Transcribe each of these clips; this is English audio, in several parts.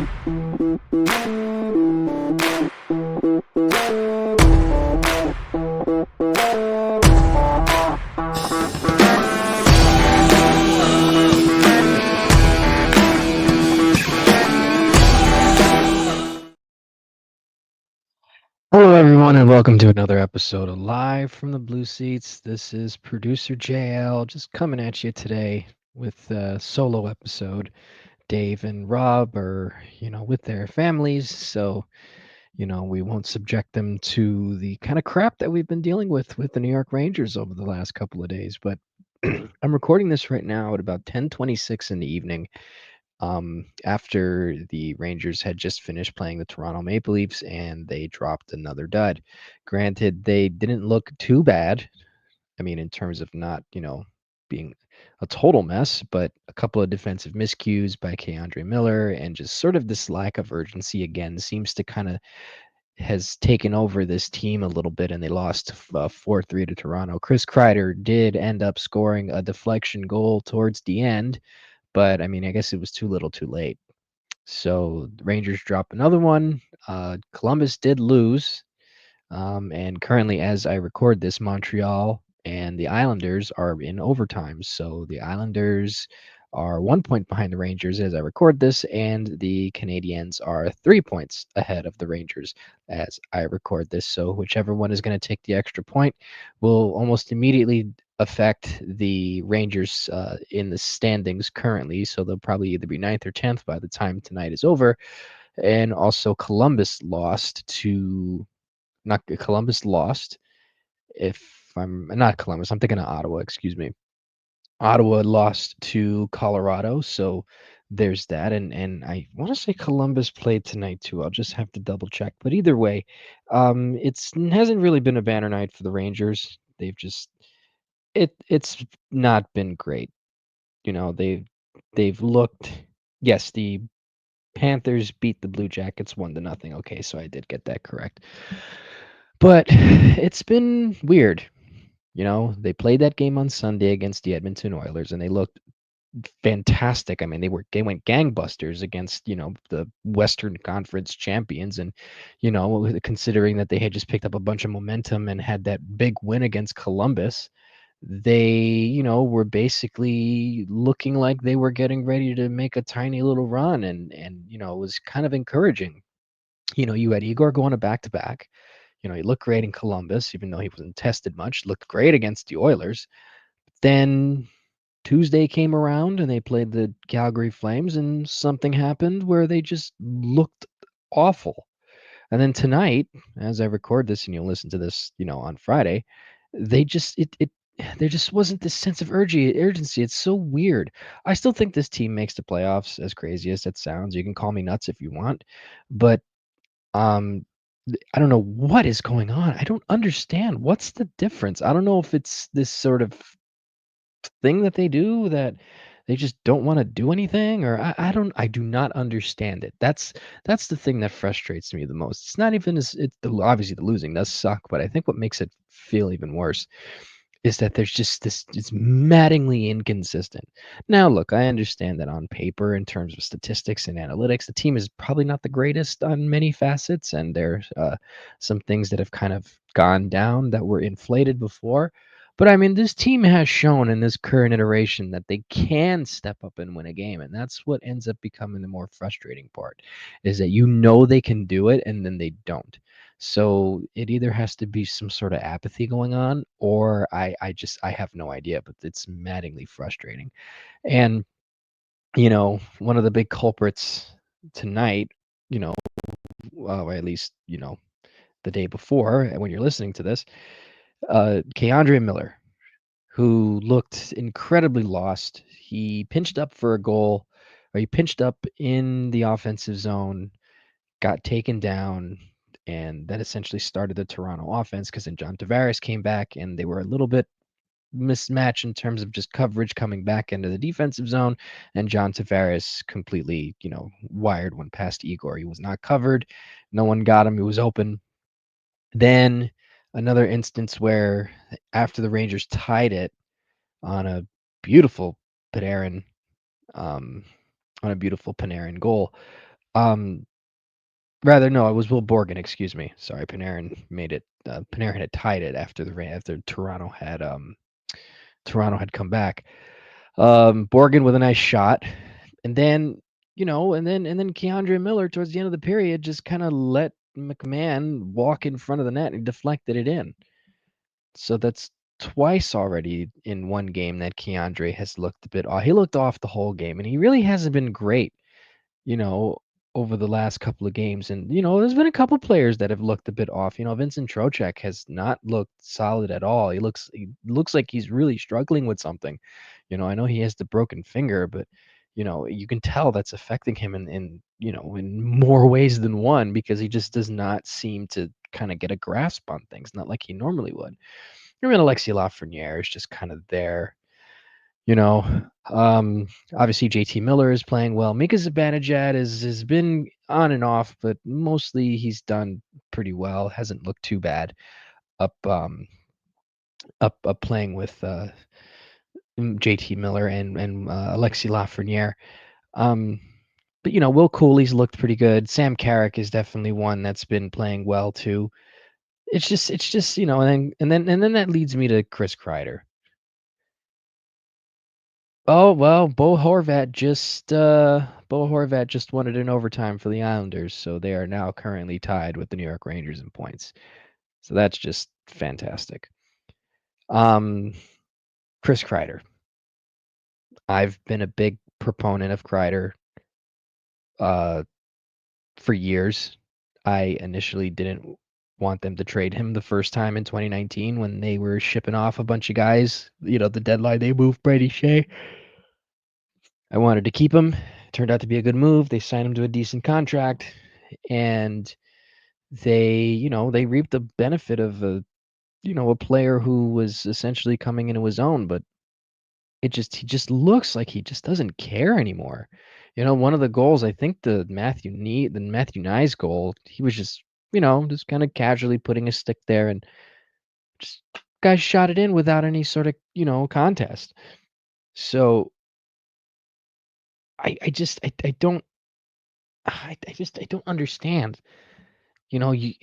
Hello, everyone, and welcome to another episode of Live from the Blue Seats. This is producer JL just coming at you today with a solo episode. Dave and Rob are, with their families, so, we won't subject them to the kind of crap that we've been dealing with the New York Rangers over the last couple of days. But I'm recording this right now at about 10:26 in the evening after the Rangers had just finished playing the Toronto Maple Leafs and they dropped another dud. Granted, they didn't look too bad. I mean, in terms of not, being a total mess, but a couple of defensive miscues by Keandre Miller and just sort of this lack of urgency again seems to kind of has taken over this team a little bit, and they lost 4-3 to Toronto. Chris Kreider did end up scoring a deflection goal towards the end, but I mean, I guess it was too little too late. So the Rangers drop another one. Columbus did lose. And currently, as I record this, Montreal and the Islanders are in overtime. So the Islanders are 1 point behind the Rangers as I record this, and the Canadiens are 3 points ahead of the Rangers as I record this. So whichever one is going to take the extra point will almost immediately affect the Rangers in the standings currently. So they'll probably either be ninth or 10th by the time tonight is over. And also, Columbus lost to not Columbus lost. If I'm not Columbus, I'm thinking of Ottawa, excuse me. Ottawa lost to Colorado, so there's that. And I want to say Columbus played tonight too. I'll just have to double check. But either way, it's hasn't really been a banner night for the Rangers. They've just it's not been great. They've looked. Yes, the Panthers beat the Blue Jackets 1-0. Okay, so I did get that correct. But it's been weird. They played that game on Sunday against the Edmonton Oilers, and they looked fantastic. I mean, they went gangbusters against the Western Conference champions, and considering that they had just picked up a bunch of momentum and had that big win against Columbus, they were basically looking like they were getting ready to make a tiny little run, and it was kind of encouraging. You had Igor going a back to back. He looked great in Columbus, even though he wasn't tested much. Looked great against the Oilers. Then Tuesday came around and they played the Calgary Flames, and something happened where they just looked awful. And then tonight, as I record this, and you'll listen to this, on Friday, they just it there just wasn't this sense of urgency. It's so weird. I still think this team makes the playoffs, as crazy as that sounds. You can call me nuts if you want, but um, I don't know what is going on. I don't understand. What's the difference? I don't know if it's this sort of thing that they do that they just don't wanna do anything, or I do not understand it. That's the thing that frustrates me the most. It's not even as it's the obviously the losing does suck, but I think what makes it feel even worse is that there's just this it's maddeningly inconsistent. Now, look, I understand that on paper, in terms of statistics and analytics, the team is probably not the greatest on many facets, and there's some things that have kind of gone down that were inflated before. But I mean, this team has shown in this current iteration that they can step up and win a game, and that's what ends up becoming the more frustrating part, is that they can do it and then they don't. So it either has to be some sort of apathy going on, or I have no idea, but it's maddeningly frustrating. And one of the big culprits tonight, you know, or at least the day before, when you're listening to this, Keandre Miller, who looked incredibly lost. He pinched up for a goal, or he pinched up in the offensive zone, got taken down, and that essentially started the Toronto offense because then John Tavares came back and they were a little bit mismatched in terms of just coverage coming back into the defensive zone. And John Tavares completely, wired one past Igor. He was not covered. No one got him. He was open. Then another instance where after the Rangers tied it on a beautiful Panarin, um, on a beautiful Panarin goal, Um, rather no, it was Will Borgen, excuse me. Sorry, Panarin made it. Panarin had tied it after after Toronto had come back. Borgen with a nice shot, and then and then Keandre Miller towards the end of the period just kind of let McMahon walk in front of the net and deflected it in. So that's twice already in one game that Keandre has looked a bit off. He looked off the whole game, and he really hasn't been great, you know, over the last couple of games. And, there's been a couple players that have looked a bit off. Vincent Trocheck has not looked solid at all. He looks like he's really struggling with something. I know he has the broken finger, but you can tell that's affecting him in more ways than one because he just does not seem to kind of get a grasp on things, not like he normally would. I mean, Alexis Lafreniere is just kind of there, you know. Obviously, JT Miller is playing well. Mika Zibanejad has been on and off, but mostly he's done pretty well. Hasn't looked too bad up up playing with JT Miller and Alexis Lafreniere. Um, but Will Cooley's looked pretty good. Sam Carrick is definitely one that's been playing well too. It's just and then that leads me to Chris Kreider. Oh, well, Bo Horvat just won it in overtime for the Islanders, so they are now currently tied with the New York Rangers in points. So that's just fantastic. Um, Chris Kreider. I've been a big proponent of Kreider uh for years. I initially didn't want them to trade him the first time in 2019 when they were shipping off a bunch of guys. The deadline they moved Brady Shea. I wanted to keep him. Turned out to be a good move. They signed him to a decent contract, and they reaped the benefit of a player who was essentially coming into his own. But he just looks like he just doesn't care anymore. One of the goals, I think the Matthew Nyes goal, he was just kind of casually putting his stick there and just guy shot it in without any sort of contest. So I don't I don't understand. You know, you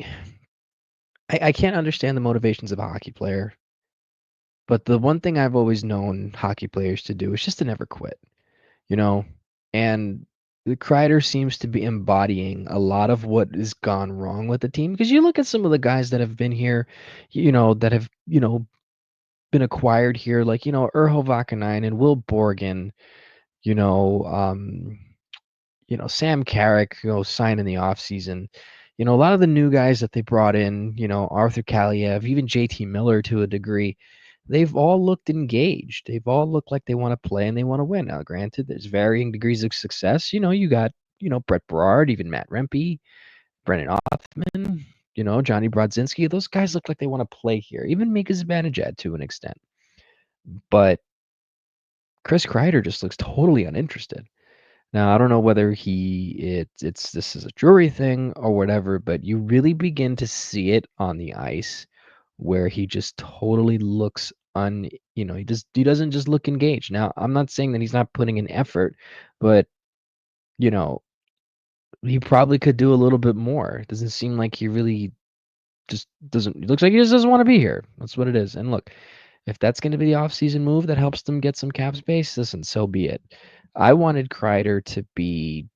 I can't understand the motivations of a hockey player, but the one thing I've always known hockey players to do is just to never quit, you know? And the Kreider seems to be embodying a lot of what has gone wrong with the team because you look at some of the guys that have been here, that have, been acquired here, like, Urho Vakanainen, Will Borgen, you know, um, Sam Carrick, signed in the offseason. A lot of the new guys that they brought in, Arthur Kaliev, even JT Miller to a degree, they've all looked engaged. They've all looked like they want to play and they want to win. Now, granted, there's varying degrees of success. You got, Brett Berard, even Matt Rempe, Brennan Othman, Johnny Brodzinski. Those guys look like they want to play here. Even Mika Zibanejad to an extent. But Chris Kreider just looks totally uninterested. Now, I don't know whether it's this is a jury thing or whatever, but you really begin to see it on the ice where he just totally looks he doesn't just look engaged. Now, I'm not saying that he's not putting in effort, but you know, he probably could do a little bit more. It doesn't seem like he really just doesn't it looks like he just doesn't want to be here. That's what it is. And look, if that's going to be the off-season move that helps them get some cap space, listen, so be it. I wanted Kreider to be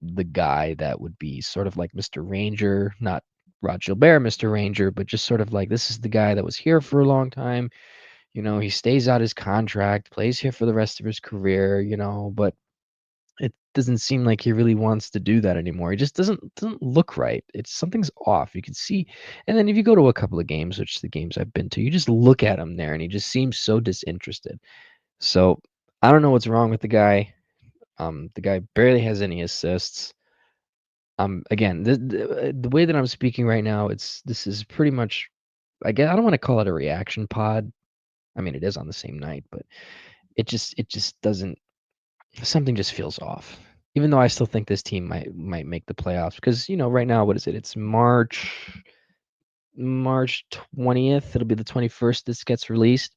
the guy that would be sort of like Mr. Ranger, not Rod Gilbert, Mr. Ranger, but just sort of like this is the guy that was here for a long time. He stays out his contract, plays here for the rest of his career, but it doesn't seem like he really wants to do that anymore. He just doesn't look right. It's something's off. You can see, and then if you go to a couple of games, which the games I've been to, you just look at him there and he just seems so disinterested. So I don't know what's wrong with the guy. The guy barely has any assists. Again, the way that I'm speaking right now, this is pretty much. I guess I don't want to call it a reaction pod. I mean, it is on the same night, but it just doesn't. Something just feels off. Even though I still think this team might make the playoffs because right now what is it? It's March 20th. It'll be the 21st. This gets released,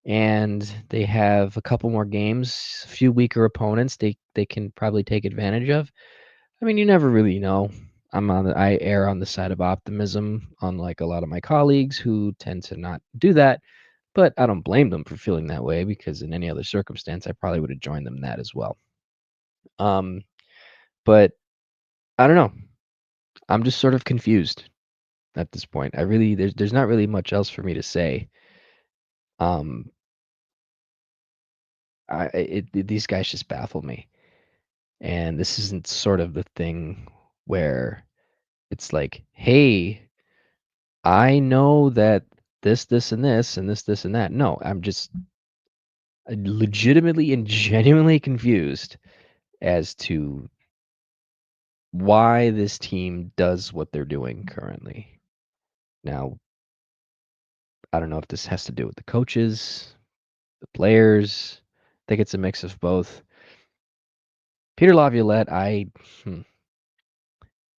and they have a couple more games, a few weaker opponents. They can probably take advantage of. I mean, you never really know. I err on the side of optimism, unlike a lot of my colleagues who tend to not do that. But I don't blame them for feeling that way because in any other circumstance, I probably would have joined them in that as well. Um, but I don't know. I'm just sort of confused at this point. There's not really much else for me to say. Um, these guys just baffle me, and this isn't sort of the thing where it's like, hey, I know that this, and this, and this, and that. No, I'm just legitimately and genuinely confused as to why this team does what they're doing currently. Now, I don't know if this has to do with the coaches, the players. I think it's a mix of both. Peter Laviolette, hmm,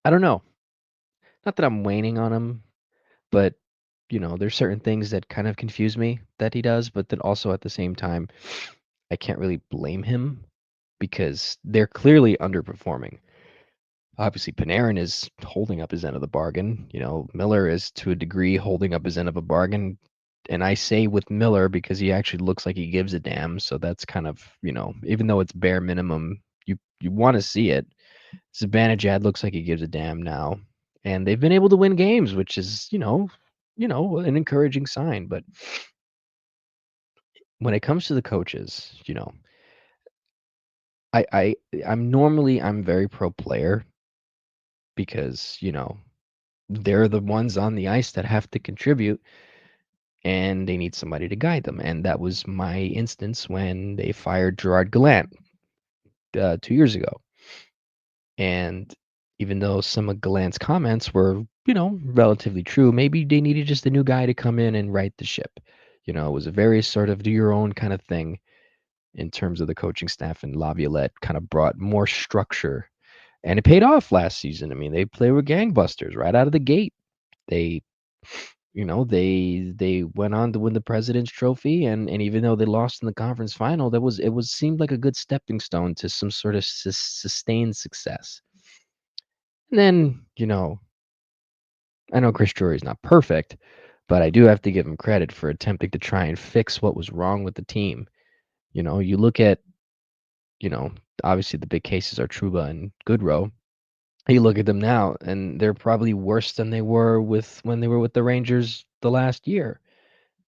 I don't know. Not that I'm waning on him, but there's certain things that kind of confuse me that he does, but then also at the same time, I can't really blame him because they're clearly underperforming. Obviously, Panarin is holding up his end of the bargain. Miller is to a degree holding up his end of a bargain. And I say with Miller because he actually looks like he gives a damn. So that's kind of, even though it's bare minimum, you want to see it. Zibanejad looks like he gives a damn now. And they've been able to win games, which is, an encouraging sign. But when it comes to the coaches, I, I I'm very pro player because, they're the ones on the ice that have to contribute and they need somebody to guide them. And that was my instance when they fired Gerard Gallant 2 years ago. And even though some of Gallant's comments were, relatively true, maybe they needed just a new guy to come in and right the ship. It was a very sort of do your own kind of thing in terms of the coaching staff, and Laviolette kind of brought more structure. And it paid off last season. I mean, they were gangbusters right out of the gate. They they went on to win the President's Trophy, and even though they lost in the conference final, it was seemed like a good stepping stone to some sort of sustained success. And then, I know Chris Drury is not perfect, but I do have to give him credit for attempting to try and fix what was wrong with the team. You look at, you know, obviously the big cases are Truba and Goodrow. You look at them now, and they're probably worse than they were when they were with the Rangers the last year.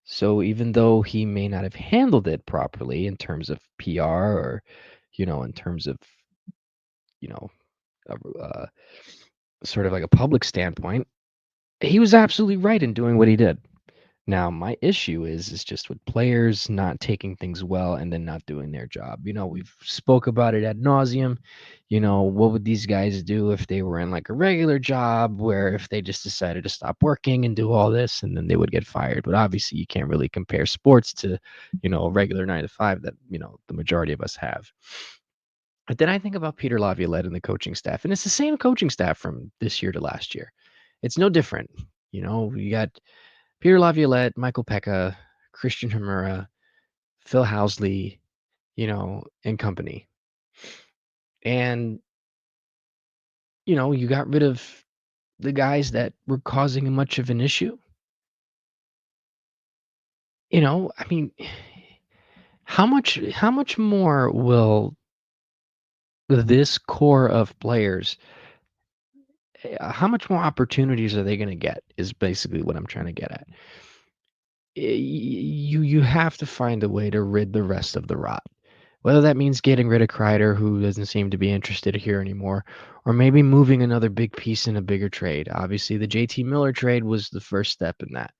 So even though he may not have handled it properly in terms of PR or, in terms of, you know, uh, sort of like a public standpoint, he was absolutely right in doing what he did. Now, my issue is just with players not taking things well and then not doing their job. We've spoke about it ad nauseum. What would these guys do if they were in like a regular job where if they just decided to stop working and do all this and then they would get fired? But obviously, you can't really compare sports to, a regular 9 to 5 that, the majority of us have. But then I think about Peter Laviolette and the coaching staff, and it's the same coaching staff from this year to last year. It's no different. You got Peter Laviolette, Michael Pekka, Christian Hamura, Phil Housley, and company. And, you got rid of the guys that were causing much of an issue. I mean, how much more will this core of players how much more opportunities are they going to get is basically what I'm trying to get at. You have to find a way to rid the rest of the rot. Whether that means getting rid of Kreider, who doesn't seem to be interested here anymore, or maybe moving another big piece in a bigger trade. Obviously, the JT Miller trade was the first step in that.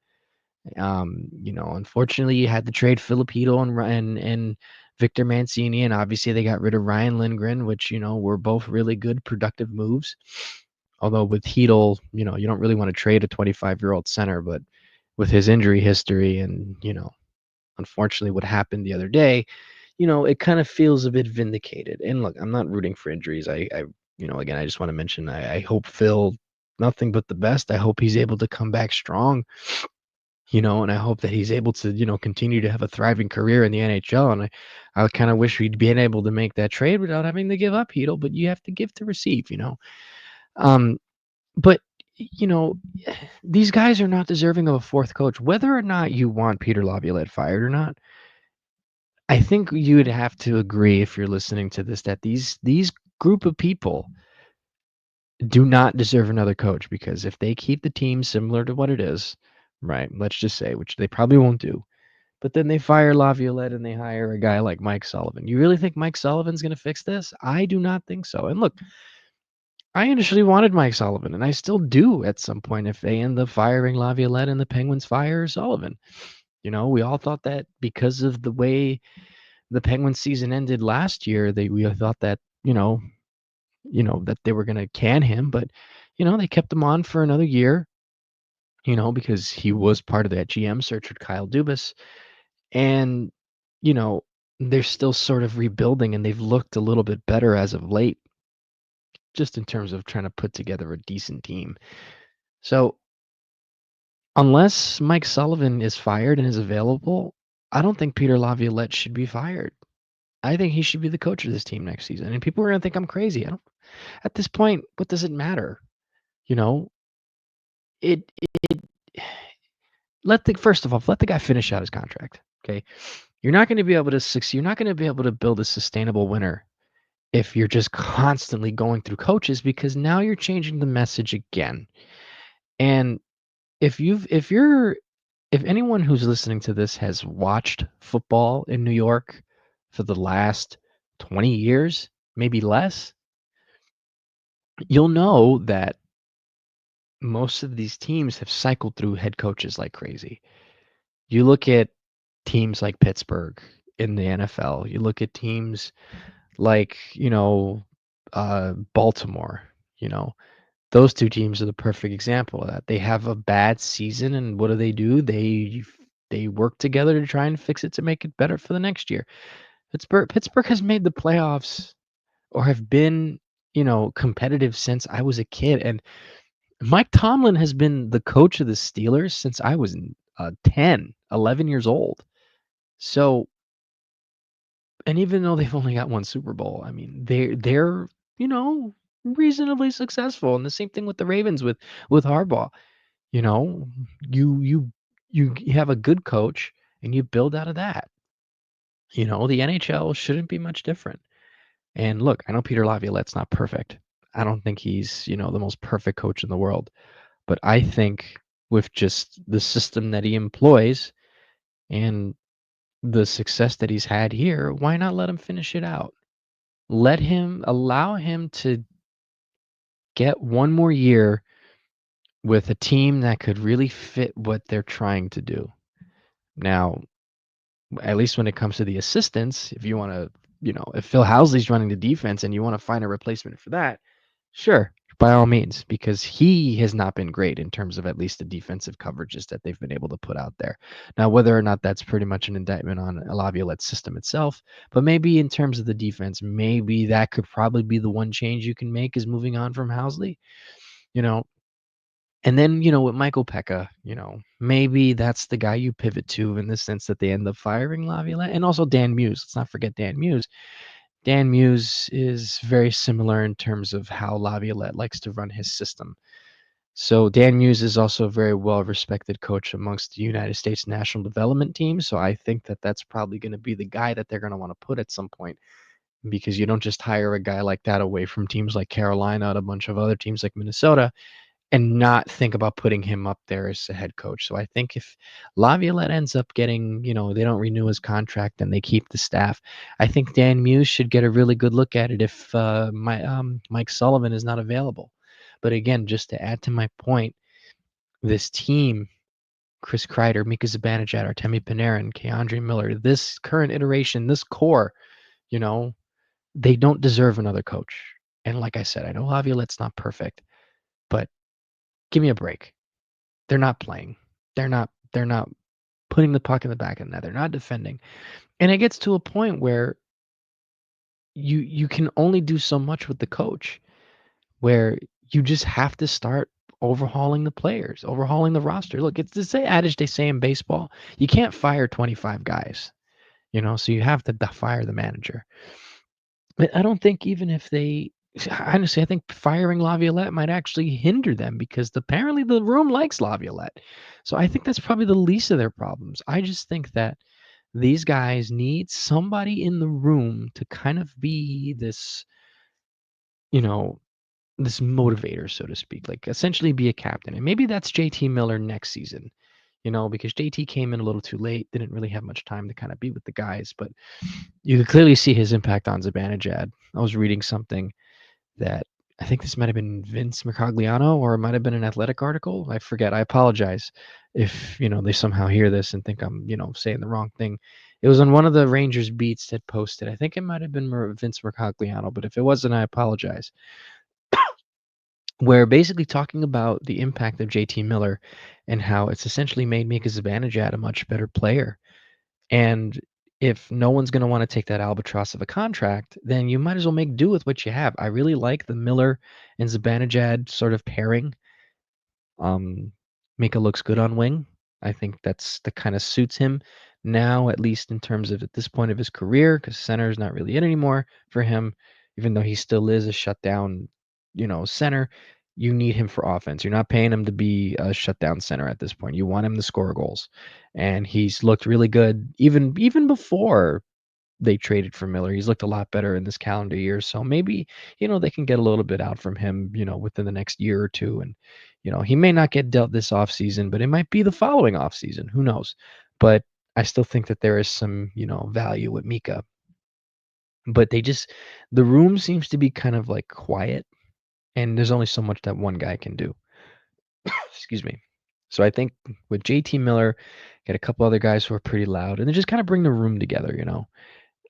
Unfortunately, you had to trade Filipino and Victor Mancini, and obviously they got rid of Ryan Lindgren, which were both really good, productive moves. Although with Heedle, you don't really want to trade a 25-year-old center, but with his injury history and unfortunately what happened the other day, it kind of feels a bit vindicated. And look, I'm not rooting for injuries. Again, I just want to mention I hope Phil nothing but the best. I hope he's able to come back strong. and I hope that he's able to, continue to have a thriving career in the NHL. And I kind of wish we'd been able to make that trade without having to give up Heedle, but you have to give to receive. Um, but you know, these guys are not deserving of a fourth coach. Whether or not you want Peter Laviolette fired or not, I think you'd have to agree if you're listening to this that these group of people do not deserve another coach because if they keep the team similar to what it is, right? Let's just say, which they probably won't do, but then they fire Laviolette and they hire a guy like Mike Sullivan. You really think Mike Sullivan's going to fix this? I do not think so. And look, I initially wanted Mike Sullivan, and I still do at some point if they end up firing Laviolette and the Penguins fire Sullivan. We all thought that because of the way the Penguins season ended last year, we thought that, that they were going to can him, but they kept him on for another year, because he was part of that GM search with Kyle Dubas. And, you know, they're still sort of rebuilding and they've looked a little bit better as of late, just in terms of trying to put together a decent team. So, unless Mike Sullivan is fired and is available, I don't think Peter Laviolette should be fired. I think he should be the coach of this team next season. And people are going to think I'm crazy. I don't, at this point, what does it matter? You know, it first of all, let the guy finish out his contract. Okay. You're not going to be able to succeed. You're not going to be able to build a sustainable winner if you're just constantly going through coaches because now you're changing the message again. And if anyone who's listening to this has watched football in New York for the last 20 years, maybe less, you'll know that most of these teams have cycled through head coaches like crazy. You look at teams like Pittsburgh in the NFL, you look at teams like, Baltimore, you know, those two teams are the perfect example of that. They have a bad season, and what do? They work together to try and fix it to make it better for the next year. Pittsburgh has made the playoffs or have been, competitive since I was a kid. And Mike Tomlin has been the coach of the Steelers since I was 10, 11 years old. So, and even though they've only got one Super Bowl, I mean, they're, you know, reasonably successful. And the same thing with the Ravens with Harbaugh. You know, you have a good coach and you build out of that. The NHL shouldn't be much different. And look, I know Peter Laviolette's not perfect. I don't think he's, the most perfect coach in the world. But I think with just the system that he employs and the success that he's had here, why not let him finish it out? Allow him to get one more year with a team that could really fit what they're trying to do. Now, at least when it comes to the assistants, if you want to, if Phil Housley's running the defense and you want to find a replacement for that, sure, by all means, because he has not been great in terms of at least the defensive coverages that they've been able to put out there. Now, whether or not that's pretty much an indictment on Laviolette's system itself, but maybe in terms of the defense, maybe that could probably be the one change you can make is moving on from Housley, you know. And then, with Michael Pekka, maybe that's the guy you pivot to in the sense that they end up firing Laviolette. And also Dan Muse. Let's not forget Dan Muse. Dan Muse is very similar in terms of how Laviolette likes to run his system. So Dan Muse is also a very well-respected coach amongst the United States national development team. So I think that that's probably going to be the guy that they're going to want to put at some point because you don't just hire a guy like that away from teams like Carolina and a bunch of other teams like Minnesota and not think about putting him up there as a head coach. So I think if Laviolette ends up getting, they don't renew his contract and they keep the staff, I think Dan Muse should get a really good look at it if Mike Sullivan is not available. But again, just to add to my point, this team, Chris Kreider, Mika Zibanejad, Artemi Panarin, Keandre Miller, this current iteration, this core, you know, they don't deserve another coach. And like I said, I know Laviolette's not perfect, but give me a break. They're not playing. They're not putting the puck in the back of the net. They're not defending. And it gets to a point where you can only do so much with the coach where you just have to start overhauling the players, overhauling the roster. Look, it's the adage they say in baseball: you can't fire 25 guys, so you have to fire the manager. But I don't think even if they honestly, I think firing Laviolette might actually hinder them because apparently the room likes Laviolette. So I think that's probably the least of their problems. I just think that these guys need somebody in the room to kind of be this, you know, this motivator, so to speak, like essentially be a captain. And maybe that's JT Miller next season, because JT came in a little too late, didn't really have much time to kind of be with the guys, but you could clearly see his impact on Zibanejad. I was reading something that I think this might have been Vince Mercogliano or it might have been an Athletic article. I forget. I apologize if, they somehow hear this and think I'm, saying the wrong thing. It was on one of the Rangers beats that posted. I think it might have been Vince Mercogliano, but if it wasn't, I apologize. Where basically talking about the impact of JT Miller and how it's essentially made Mika Zibanejad a much better player. And if no one's going to want to take that albatross of a contract, then you might as well make do with what you have. I really like the Miller and Zibanejad sort of pairing. Um, Mika looks good on wing. I think that kind of suits him now, at least in terms of at this point of his career, because center is not really it anymore for him, even though he still is a shutdown, center. You need him for offense. You're not paying him to be a shutdown center at this point. You want him to score goals, and he's looked really good even before they traded for Miller. He's looked a lot better in this calendar year. So maybe, they can get a little bit out from him, within the next year or two. And, he may not get dealt this offseason, but it might be the following offseason. Who knows? But I still think that there is some, value with Mika. But the room seems to be kind of like quiet. And there's only so much that one guy can do. Excuse me. So I think with JT Miller, get a couple other guys who are pretty loud, and then just kind of bring the room together.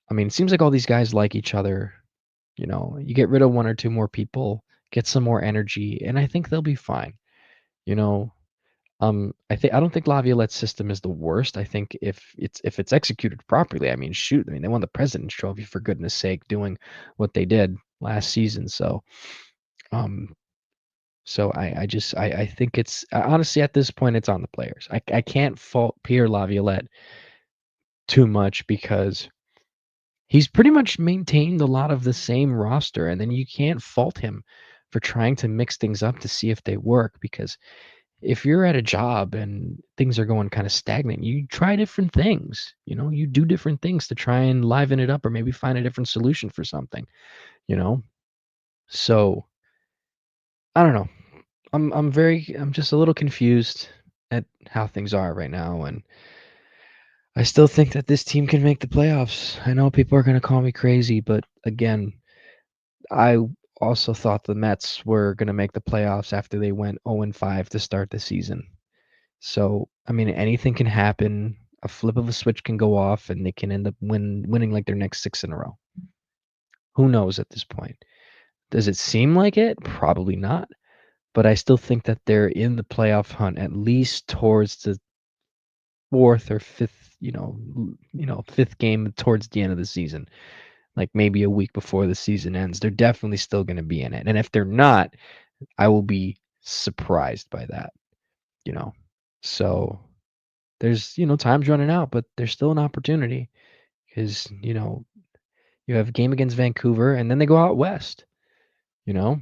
I mean, it seems like all these guys like each other. You get rid of one or two more people, get some more energy, and I think they'll be fine. You know, I don't think Laviolette's system is the worst. I think if it's executed properly, I mean, shoot, I mean, they won the President's Trophy for goodness sake, doing what they did last season. Um, so I think it's honestly at this point it's on the players. I can't fault Pierre Laviolette too much because he's pretty much maintained a lot of the same roster, and then you can't fault him for trying to mix things up to see if they work because if you're at a job and things are going kind of stagnant, you try different things. You do different things to try and liven it up or maybe find a different solution for something, you know? So, I don't know. I'm just a little confused at how things are right now and I still think that this team can make the playoffs. I know people are going to call me crazy, but again, I also thought the Mets were going to make the playoffs after they went 0-5 to start the season. So, I mean, anything can happen. A flip of a switch can go off, and they can end up winning like their next 6 in a row. Who knows at this point? Does it seem like it? Probably not. But I still think that they're in the playoff hunt at least towards the fourth or fifth, fifth game towards the end of the season. Like maybe a week before the season ends. They're definitely still going to be in it. And if they're not, I will be surprised by that, you know. So there's, time's running out, but there's still an opportunity because, you have a game against Vancouver and then they go out west, you know,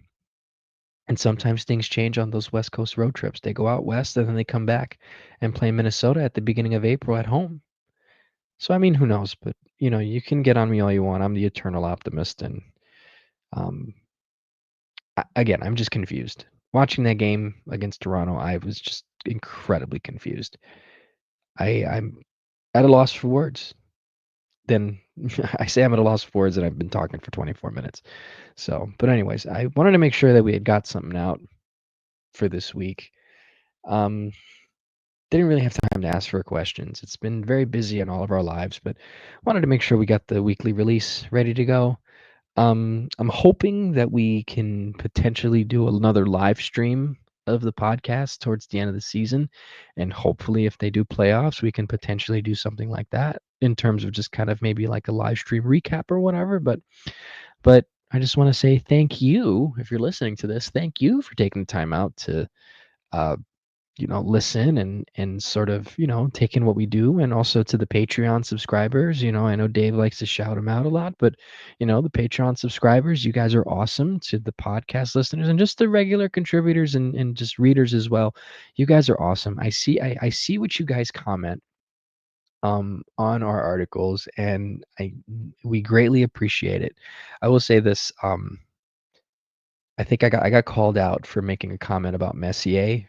and sometimes things change on those West Coast road trips. They go out west and then they come back and play Minnesota at the beginning of April at home. So, I mean, who knows? But, you can get on me all you want. I'm the eternal optimist. And um, again, I'm just confused. Watching that game against Toronto, I was just incredibly confused. I'm at a loss for words. Then I say I'm at a loss for words and I've been talking for 24 minutes. So, but anyways, I wanted to make sure that we had got something out for this week. Um, didn't really have time to ask for questions. It's been very busy in all of our lives, but wanted to make sure we got the weekly release ready to go. I'm hoping that we can potentially do another live stream of the podcast towards the end of the season. And hopefully, if they do playoffs, we can potentially do something like that in terms of just kind of maybe like a live stream recap or whatever. But I just want to say thank you if you're listening to this. Thank you for taking the time out to uh, listen and sort of, take in what we do, and also to the Patreon subscribers. I know Dave likes to shout them out a lot, but the Patreon subscribers, you guys are awesome. To the podcast listeners and just the regular contributors and just readers as well, you guys are awesome. I see what you guys comment on our articles, and we greatly appreciate it. I will say this, I think I got called out for making a comment about Messier,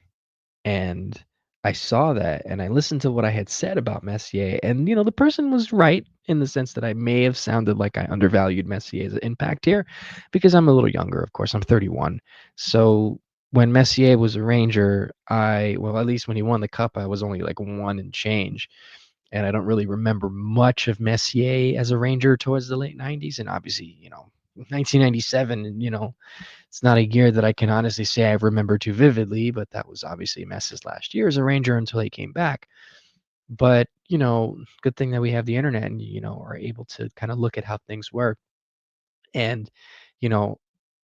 and I saw that, and I listened to what I had said about Messier, and the person was right in the sense that I may have sounded like I undervalued Messier's impact here, because I'm a little younger. Of course, I'm 31. So when Messier was a Ranger, well, at least when he won the Cup, I was only like one and change, and I don't really remember much of Messier as a Ranger towards the late 90s, and obviously, 1997, it's not a year that I can honestly say I remember too vividly, but that was obviously Mess's last year as a Ranger until he came back. But, good thing that we have the internet and, are able to kind of look at how things were. And, you know,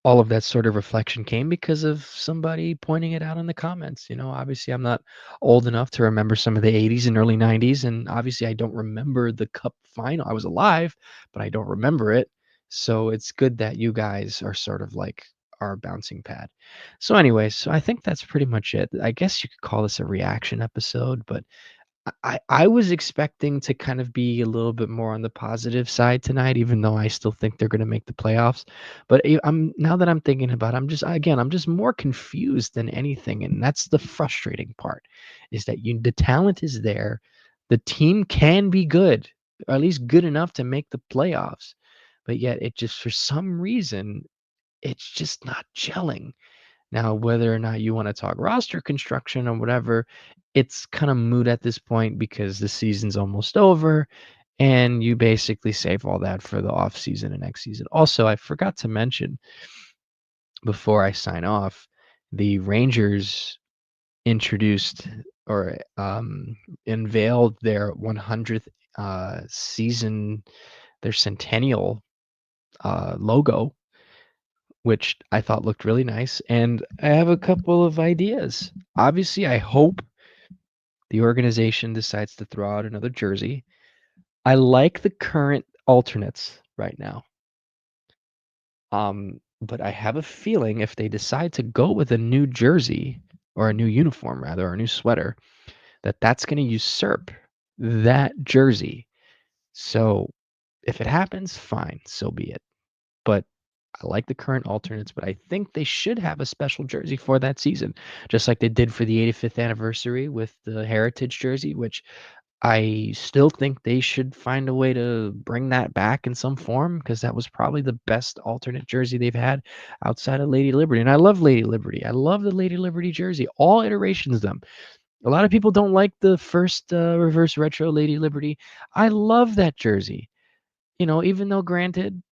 all of that sort of reflection came because of somebody pointing it out in the comments. Obviously, I'm not old enough to remember some of the 80s and early 90s. And obviously, I don't remember the Cup final. I was alive, but I don't remember it. So it's good that you guys are sort of like our bouncing pad. So, anyways, so I think that's pretty much it. I guess you could call this a reaction episode, but I was expecting to kind of be a little bit more on the positive side tonight, even though I still think they're going to make the playoffs. But I'm now that I'm thinking about it, I'm just more confused than anything, and that's the frustrating part, is that the talent is there, the team can be good, or at least good enough to make the playoffs, but yet it just for some reason it's just not gelling. Now, whether or not you want to talk roster construction or whatever, it's kind of moot at this point because the season's almost over and you basically save all that for the off season and next season. Also, I forgot to mention before I sign off, the Rangers introduced or unveiled their 100th season, their centennial logo, which I thought looked really nice. And I have a couple of ideas. Obviously, I hope the organization decides to throw out another jersey. I like the current alternates right now. But I have a feeling if they decide to go with a new jersey or a new uniform rather, or a new sweater, that's going to usurp that jersey. So if it happens, fine, so be it. But I like the current alternates, but I think they should have a special jersey for that season, just like they did for the 85th anniversary with the Heritage jersey, which I still think they should find a way to bring that back in some form because that was probably the best alternate jersey they've had outside of Lady Liberty. And I love Lady Liberty. I love the Lady Liberty jersey, all iterations of them. A lot of people don't like the first reverse retro Lady Liberty. I love that jersey. Even though granted,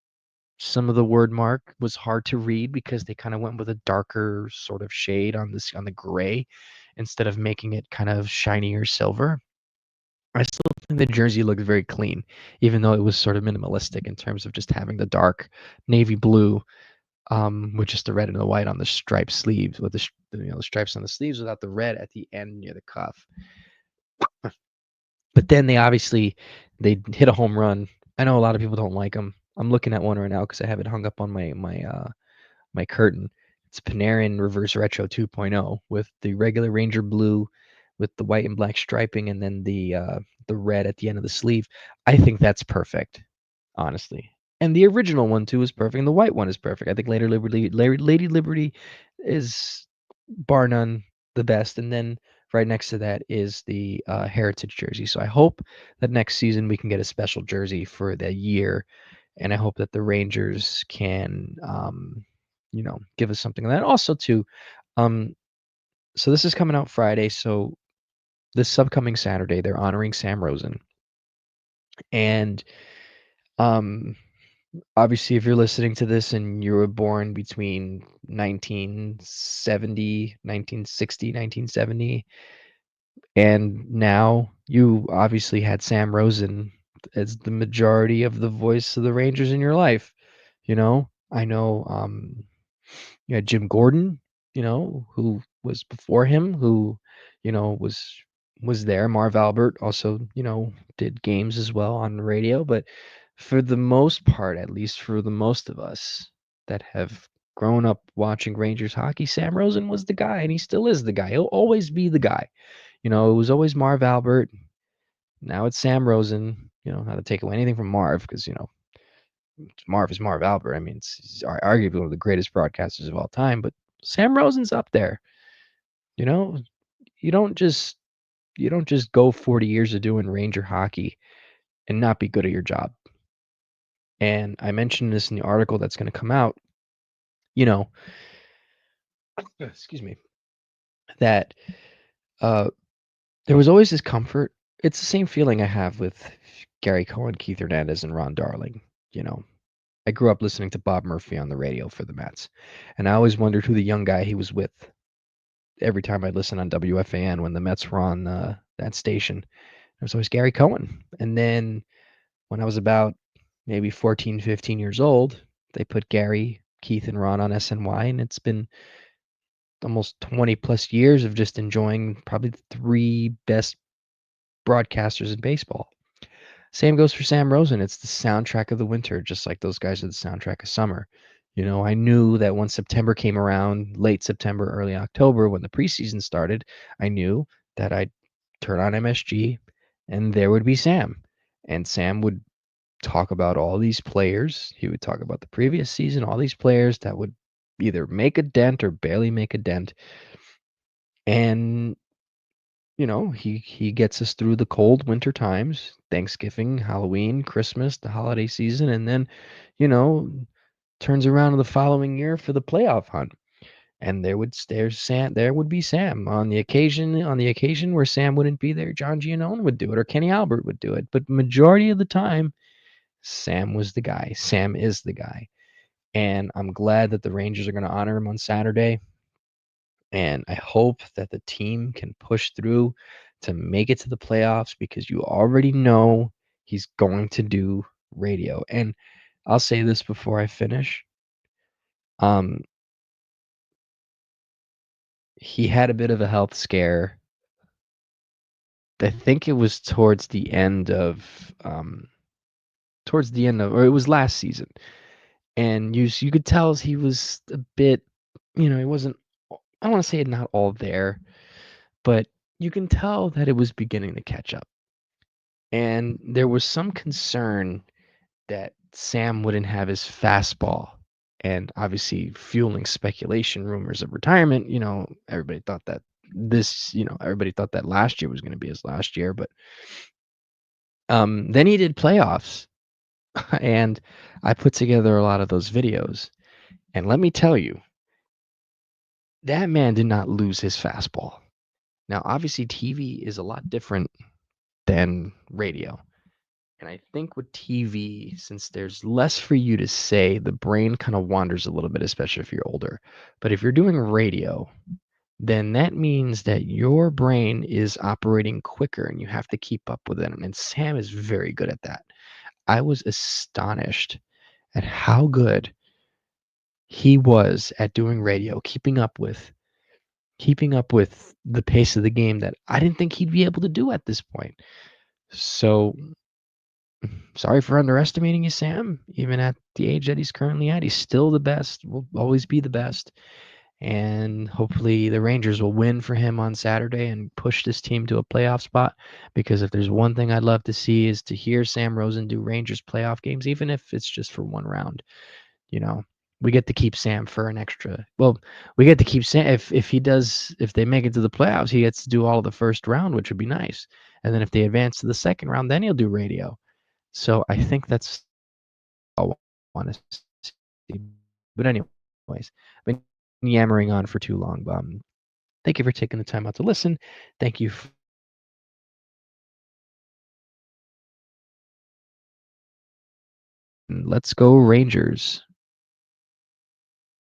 some of the word mark was hard to read because they kind of went with a darker sort of shade on the gray instead of making it kind of shinier silver. I still think the jersey looked very clean, even though it was sort of minimalistic in terms of just having the dark navy blue, with just the red and the white on the striped sleeves, with the stripes on the sleeves without the red at the end near the cuff. But then they hit a home run. I know a lot of people don't like them. I'm looking at one right now because I have it hung up on my curtain. It's Panarin Reverse Retro 2.0 with the regular Ranger blue with the white and black striping and then the red at the end of the sleeve. I think that's perfect, honestly. And the original one too is perfect, and the white one is perfect. I think Lady Liberty is bar none the best, and then right next to that is the Heritage jersey. So I hope that next season we can get a special jersey for the year, and I hope that the Rangers can, give us something. And then also too, um, so this is coming out Friday. So this upcoming Saturday, they're honoring Sam Rosen, and um, obviously, if you're listening to this and you were born between 1970, 1960, 1970, and now you obviously had Sam Rosen as the majority of the voice of the Rangers in your life. I know you had Jim Gordon, who was before him who, was there. Marv Albert also, did games as well on the radio, but for the most part, at least for the most of us that have grown up watching Rangers hockey, Sam Rosen was the guy, and he still is the guy. He'll always be the guy. It was always Marv Albert. Now it's Sam Rosen. Not to take away anything from Marv, because Marv is Marv Albert. I mean, he's arguably one of the greatest broadcasters of all time. But Sam Rosen's up there. You know, you don't just you don't just go 40 years of doing Ranger hockey and not be good at your job. And I mentioned this in the article that's going to come out. You know, excuse me, that uh, there was always this comfort. It's the same feeling I have with Gary Cohen, Keith Hernandez, and Ron Darling. You know, I grew up listening to Bob Murphy on the radio for the Mets, and I always wondered who the young guy he was with every time I listened on WFAN when the Mets were on that station. It was always Gary Cohen. And then when I was about maybe 14, 15 years old, they put Gary, Keith, and Ron on SNY, and it's been almost 20 plus years of just enjoying probably the three best broadcasters in baseball. Same goes for Sam Rosen. It's the soundtrack of the winter, just like those guys are the soundtrack of summer. I knew that when September came around, late September, early October, when the preseason started, I knew that I'd turn on MSG and there would be Sam. And Sam would talk about all these players. He would talk about the previous season, all these players that would either make a dent or barely make a dent. And he gets us through the cold winter times, Thanksgiving, Halloween, Christmas, the holiday season, and then, you know, turns around the following year for the playoff hunt. And there would be Sam on the occasion where Sam wouldn't be there, John Giannone would do it or Kenny Albert would do it. But majority of the time, Sam was the guy. Sam is the guy. And I'm glad that the Rangers are going to honor him on Saturday. And I hope that the team can push through to make it to the playoffs because you already know he's going to do radio. And I'll say this before I finish. Um, he had a bit of a health scare. I think it was towards the end of, or it was last season. And you could tell he was a bit, he wasn't, I don't want to say not all there, but you can tell that it was beginning to catch up. And there was some concern that Sam wouldn't have his fastball. And obviously, fueling speculation, rumors of retirement. Everybody thought that last year was going to be his last year. But then he did playoffs, and I put together a lot of those videos. And let me tell you, that man did not lose his fastball. Now, obviously, TV is a lot different than radio. And I think with TV, since there's less for you to say, the brain kind of wanders a little bit, especially if you're older. But if you're doing radio, then that means that your brain is operating quicker and you have to keep up with it. And Sam is very good at that. I was astonished at how good he was at doing radio, keeping up with the pace of the game that I didn't think he'd be able to do at this point. So sorry for underestimating you, Sam. Even at the age that he's currently at, he's still the best, will always be the best. And hopefully the Rangers will win for him on Saturday and push this team to a playoff spot. Because if there's one thing I'd love to see is to hear Sam Rosen do Rangers playoff games, even if it's just for one round. You know, we get to keep Sam for an extra. Well, we get to keep Sam if they make it to the playoffs, he gets to do all of the first round, which would be nice. And then if they advance to the second round, then he'll do radio. So I think that's all I want to see. But anyways, I've been yammering on for too long. Thank you for taking the time out to listen. Thank you. Let's go Rangers.